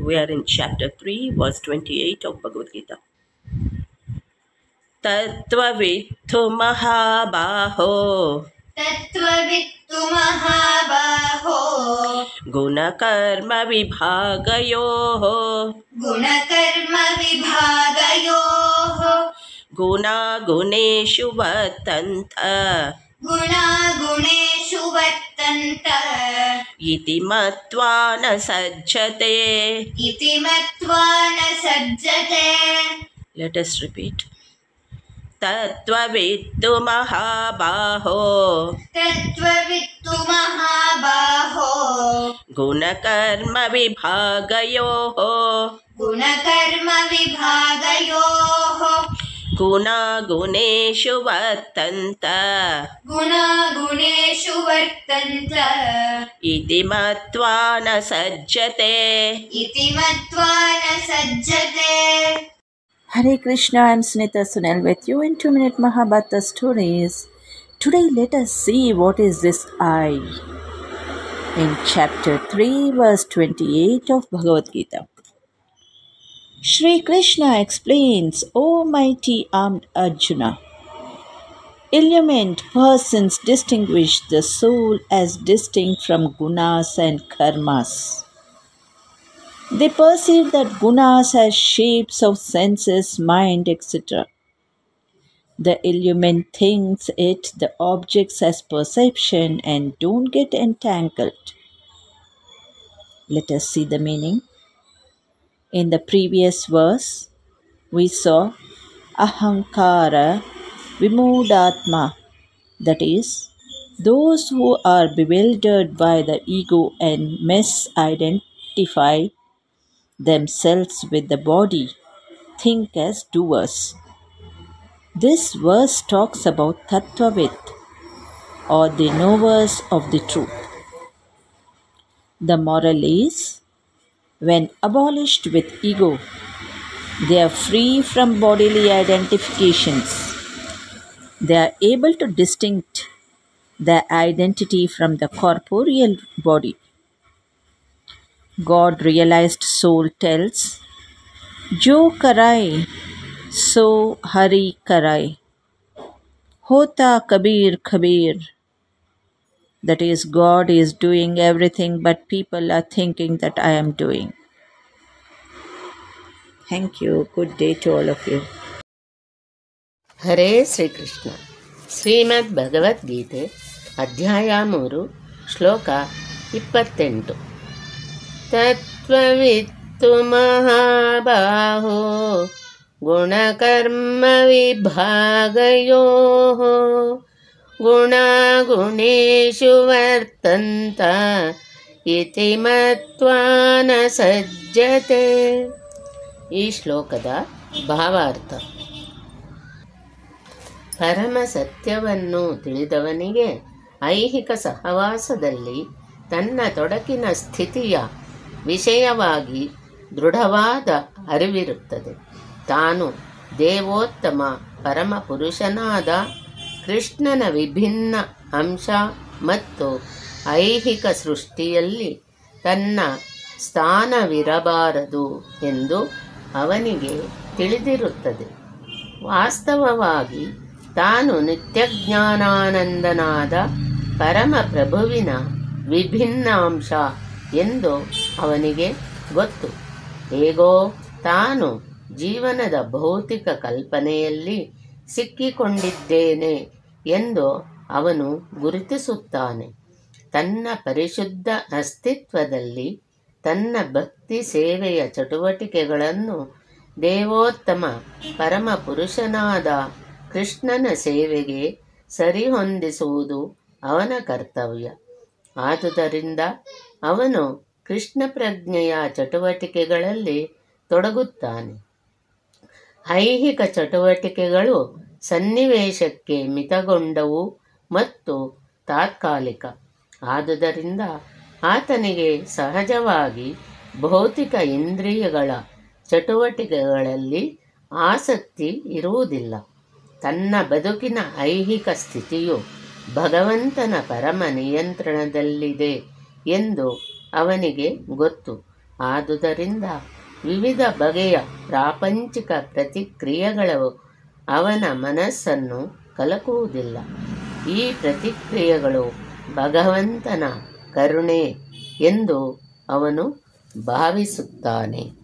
We are in chapter 3, verse 28 of Bhagavad Gita. Tattvavittu mahabaho तत्त्ववित्तु महाबाहो गुणकर्म विभागयोः गुणकर्मविभागयोः गुणागुणेषु वर्तन्त गुणागुणेषु वर्तन्त इति मत्वा न सज्जते. इति मत्वा न सज्जते. Let us repeat. तत्त्ववित्तु महाबाहो तत्त्ववित्तु महाबाहो गुणकर्म विभागयोः गुणकर्मविभागयोः गुणागुणेषु वर्तन्त गुणागुणेषु वर्तन्त इति मत्वा न सज्जते. इति मत्वा न सज्जते. Hare Krishna, I am Sunita Sunil with you in 2-minute Mahabharata stories. Today let us see what is this I. In chapter 3 verse 28 of Bhagavad Gita. Shri Krishna explains, O mighty armed Arjuna, illumined persons distinguish the soul as distinct from gunas and karmas. They perceive that gunas as shapes of senses, mind, etc. The illumined thinks it the objects as perception and don't get entangled. Let us see the meaning. In the previous verse, we saw ahankara vimudatma, that is, those who are bewildered by the ego and misidentify themselves with the body think as doers. This verse talks about Tattvavit, or the knowers of the truth. The moral is, when abolished with ego, they are free from bodily identifications. They are able to distinguish their identity from the corporeal body. God realized soul tells, Jo karai, so Hari karai. Hota Kabir Kabir. That is, God is doing everything, but people are thinking that I am doing. Thank you. Good day to all of you. ಹರೇ ಶ್ರೀಕೃಷ್ಣ. ಶ್ರೀಮದ್ ಭಗವದ್ಗೀತೆ ಅಧ್ಯಾಯ 3 ಶ್ಲೋಕ 28. ತತ್ವವಿತ್ತು ಮಹಾಬಾಹೋ ಗುಣಕರ್ಮ ವಿಭಾಗಯೋಃ ಗುಣಾಗುಣೇಷು ವರ್ತಂತ ಇತಿ ಮತ್ವಾ ನ ಸಜ್ಜತೆ. ಈ ಶ್ಲೋಕದ ಭಾವಾರ್ಥ: ಪರಮ ಸತ್ಯವನ್ನು ತಿಳಿದವನಿಗೆ ಐಹಿಕ ಸಹವಾಸದಲ್ಲಿ ತನ್ನ ತೊಡಕಿನ ಸ್ಥಿತಿಯ ವಿಷಯವಾಗಿ ದೃಢವಾದ ಅರಿವಿರುತ್ತದೆ. ತಾನು ದೇವೋತ್ತಮ ಪರಮಪುರುಷನಾದ ಕೃಷ್ಣನ ವಿಭಿನ್ನ ಅಂಶ ಮತ್ತು ಐಹಿಕ ಸೃಷ್ಟಿಯಲ್ಲಿ ತನ್ನ ಸ್ಥಾನವಿರಬಾರದು ಎಂದು ಅವನಿಗೆ ತಿಳಿದಿರುತ್ತದೆ. ವಾಸ್ತವವಾಗಿ ತಾನು ನಿತ್ಯಜ್ಞಾನಾನಂದನಾದ ಪರಮಪ್ರಭುವಿನ ವಿಭಿನ್ನ ಅಂಶ ಎಂದು ಅವನಿಗೆ ಗೊತ್ತು. ಹೇಗೋ ತಾನು ಜೀವನದ ಭೌತಿಕ ಕಲ್ಪನೆಯಲ್ಲಿ ಸಿಕ್ಕಿಕೊಂಡಿದ್ದೇನೆ ಎಂದು ಅವನು ಗುರುತಿಸುತ್ತಾನೆ. ತನ್ನ ಪರಿಶುದ್ಧ ಅಸ್ತಿತ್ವದಲ್ಲಿ ತನ್ನ ಭಕ್ತಿ ಸೇವೆಯ ಚಟುವಟಿಕೆಗಳನ್ನು ದೇವೋತ್ತಮ ಪರಮಪುರುಷನಾದ ಕೃಷ್ಣನ ಸೇವೆಗೆ ಸರಿಹೊಂದಿಸುವುದು ಅವನ ಕರ್ತವ್ಯ. ಆದುದರಿಂದ ಅವನು ಕೃಷ್ಣ ಪ್ರಜ್ಞೆಯ ಚಟುವಟಿಕೆಗಳಲ್ಲಿ ತೊಡಗುತ್ತಾನೆ. ಐಹಿಕ ಚಟುವಟಿಕೆಗಳು ಸನ್ನಿವೇಶಕ್ಕೆ ಮಿತಗೊಂಡವು ಮತ್ತು ತಾತ್ಕಾಲಿಕ. ಆದುದರಿಂದ ಆತನಿಗೆ ಸಹಜವಾಗಿ ಭೌತಿಕ ಇಂದ್ರಿಯಗಳ ಚಟುವಟಿಕೆಗಳಲ್ಲಿ ಆಸಕ್ತಿ ಇರುವುದಿಲ್ಲ. ತನ್ನ ಬದುಕಿನ ಐಹಿಕ ಸ್ಥಿತಿಯು ಭಗವಂತನ ಪರಮ ನಿಯಂತ್ರಣದಲ್ಲಿದೆ ಎಂದು ಅವನಿಗೆ ಗೊತ್ತು. ಆದುದರಿಂದ ವಿವಿಧ ಬಗೆಯ ಪ್ರಾಪಂಚಿಕ ಪ್ರತಿಕ್ರಿಯೆಗಳು ಅವನ ಮನಸ್ಸನ್ನು ಕಲಕುವುದಿಲ್ಲ. ಈ ಪ್ರತಿಕ್ರಿಯೆಗಳು ಭಗವಂತನ ಕರುಣೆ ಎಂದು ಅವನು ಭಾವಿಸುತ್ತಾನೆ.